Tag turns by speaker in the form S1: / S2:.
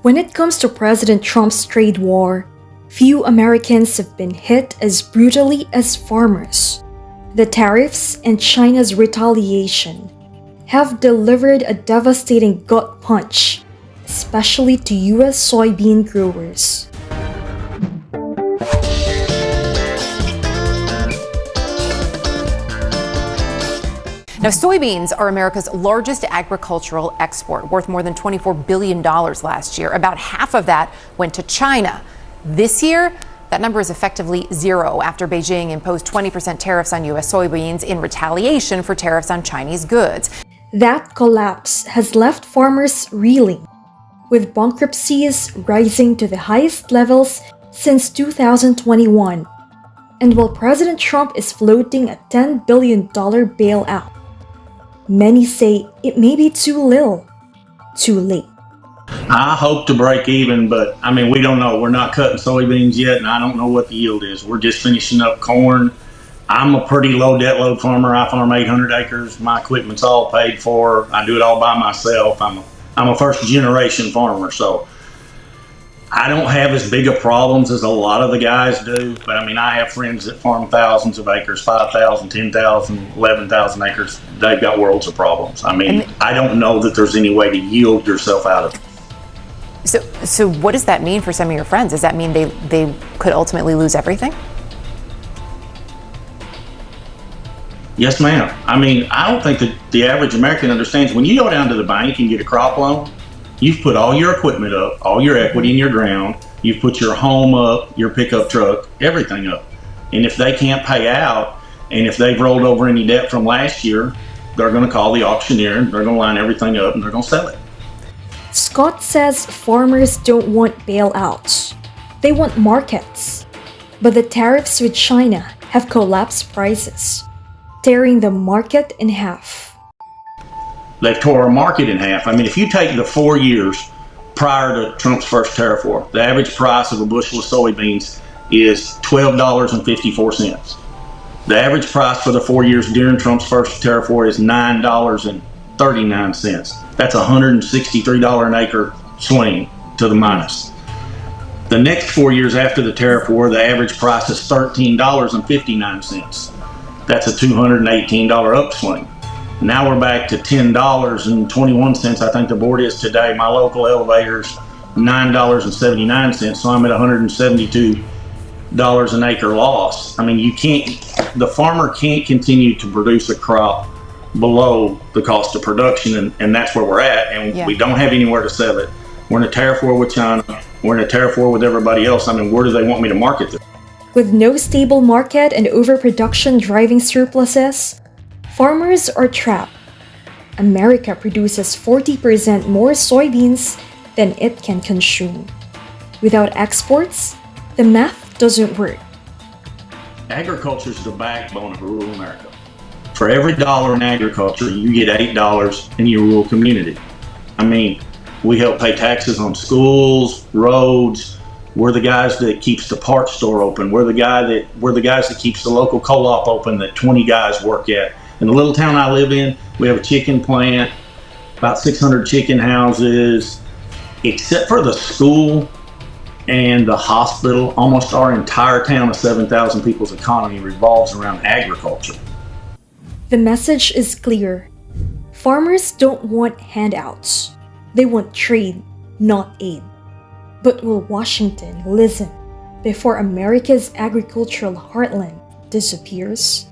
S1: When it comes to President Trump's trade war, few Americans have been hit as brutally as farmers. The tariffs and China's retaliation have delivered a devastating gut punch, especially to U.S. soybean growers.
S2: Now, soybeans are America's largest agricultural export, worth more than $24 billion last year. About half of that went to China. This year, that number is effectively zero after Beijing imposed 20% tariffs on U.S. soybeans in retaliation for tariffs on Chinese goods.
S1: That collapse has left farmers reeling, with bankruptcies rising to the highest levels since 2021. And while President Trump is floating a $10 billion bailout, many say it may be too little, too late.
S3: I hope to break even, but we don't know. We're not cutting soybeans yet, and I don't know what the yield is. We're just finishing up corn. I'm a pretty low debt load farmer. I farm 800 acres. My equipment's all paid for. I do it all by myself. I'm a first generation farmer, so I don't have as big of problems as a lot of the guys do, but I have friends that farm thousands of acres, 5,000, 10,000, 11,000 acres. They've got worlds of problems. I don't know that there's any way to yield yourself out of it.
S2: So what does that mean for some of your friends? Does that mean they could ultimately lose everything?
S3: Yes, ma'am. I don't think that the average American understands when you go down to the bank and get a crop loan, you've put all your equipment up, all your equity in your ground, you've put your home up, your pickup truck, everything up. And if they can't pay out, and if they've rolled over any debt from last year, they're going to call the auctioneer, and they're going to line everything up, and they're going to sell it.
S1: Scott says farmers don't want bailouts. They want markets. But the tariffs with China have collapsed prices, tearing the market in half.
S3: They've tore our market in half. If you take the 4 years prior to Trump's first tariff war, the average price of a bushel of soybeans is $12.54. The average price for the 4 years during Trump's first tariff war is $9.39. That's $163 an acre swing to the minus. The next 4 years after the tariff war, the average price is $13.59. That's a $218 upswing. Now we're back to $10.21, I think the board is today. My local elevator's $9.79, so I'm at $172 an acre loss. The farmer can't continue to produce a crop below the cost of production, and that's where we're at, and we don't have anywhere to sell it. We're in a tariff war with China. We're in a tariff war with everybody else. Where do they want me to market this?
S1: With no stable market and overproduction driving surpluses, farmers are trapped. America produces 40% more soybeans than it can consume. Without exports, the math doesn't work.
S3: Agriculture is the backbone of rural America. For every dollar in agriculture, you get $8 in your rural community. We help pay taxes on schools, roads. We're the guys that keeps the parts store open. We're the guys that keeps the local co-op open that 20 guys work at. In the little town I live in, we have a chicken plant, about 600 chicken houses. Except for the school and the hospital, almost our entire town of 7,000 people's economy revolves around agriculture.
S1: The message is clear. Farmers don't want handouts. They want trade, not aid. But will Washington listen before America's agricultural heartland disappears?